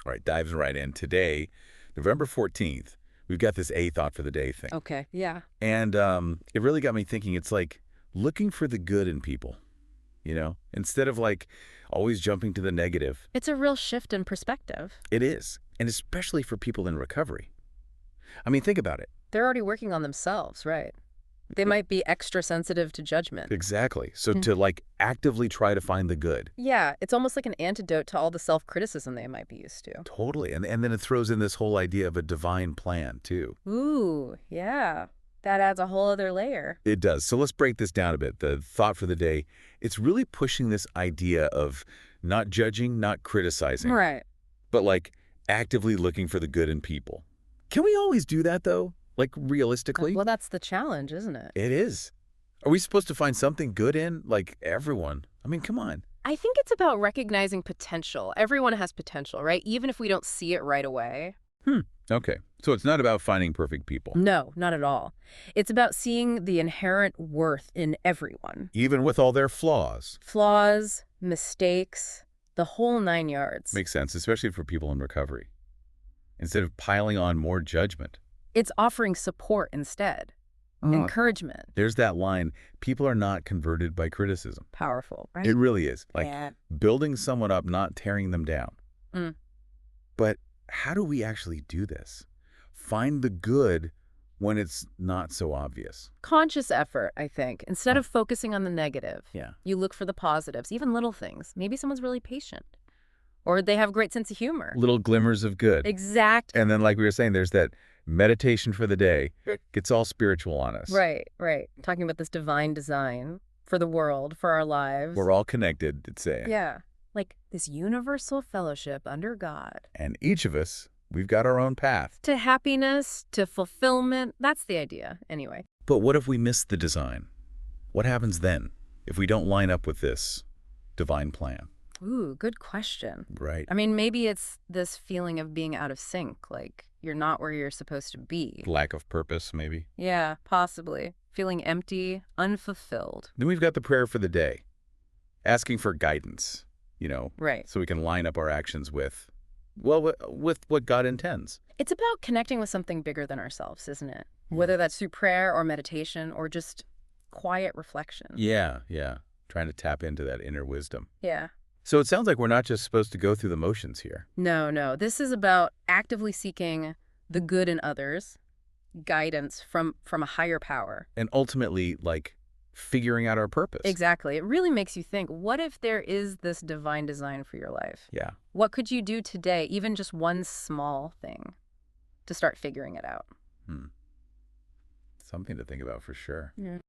All right, dives right in. Today, November 14th, we've got this A thought for the day thing. Okay. Yeah. And it really got me thinking. It's like looking for the good in people, instead of like always jumping to the negative. It's a real shift in perspective. It is. And especially for people in recovery. I mean, think about it. They're already working on themselves, right? They might be extra sensitive to judgment. Exactly. So to like actively try to find the good. Yeah, it's almost like an antidote to all the self-criticism they might be used to. Totally. And then it throws in this whole idea of a divine plan, too. Ooh, yeah. That adds a whole other layer. It does. So let's break this down a bit. The thought for the day, it's really pushing this idea of not judging, not criticizing, Right. but like actively looking for the good in people. Can we always do that, though? Like realistically? Well, that's the challenge, isn't it? It is. Are we supposed to find something good in, like, everyone? I mean, come on. I think it's about recognizing potential. Everyone has potential, right? Even if we don't see it right away. Okay. So it's not about finding perfect people. No, not at all. It's about seeing the inherent worth in everyone. Even with all their flaws. Flaws, mistakes, the whole 9 yards. Makes sense, especially for people in recovery. Instead of piling on more judgment. It's offering support instead. Encouragement. There's that line, people are not converted by criticism. Powerful, right? It really is. Like Yeah. building someone up, not tearing them down. Mm. But how do we actually do this? Find the good when it's not so obvious. Conscious effort, I think. Instead of focusing on the negative, Yeah. you look for the positives, even little things. Maybe someone's really patient. Or they have a great sense of humor. Little glimmers of good. Exact. And then, like we were saying, there's that meditation for the day. Gets all spiritual on us. Right, right. Talking about this divine design for the world, for our lives. We're all connected, it's saying. Yeah. Like this universal fellowship under God. And each of us, we've got our own path. To happiness, to fulfillment. That's the idea, anyway. But what if we miss the design? What happens then if we don't line up with this divine plan? Ooh, good question. Right. I mean, maybe it's this feeling of being out of sync, like you're not where you're supposed to be. Lack of purpose, maybe. Yeah, possibly. Feeling empty, unfulfilled. Then we've got the prayer for the day. Asking for guidance, Right. so we can line up our actions with, well, with what God intends. It's about connecting with something bigger than ourselves, isn't it? Whether that's through prayer or meditation or just quiet reflection. Yeah. Trying to tap into that inner wisdom. Yeah. So it sounds like we're not just supposed to go through the motions here. No. This is about actively seeking the good in others, guidance from a higher power. And ultimately, like, figuring out our purpose. Exactly. It really makes you think, what if there is this divine design for your life? Yeah. What could you do today, even just one small thing, to start figuring it out? Something to think about for sure. Yeah.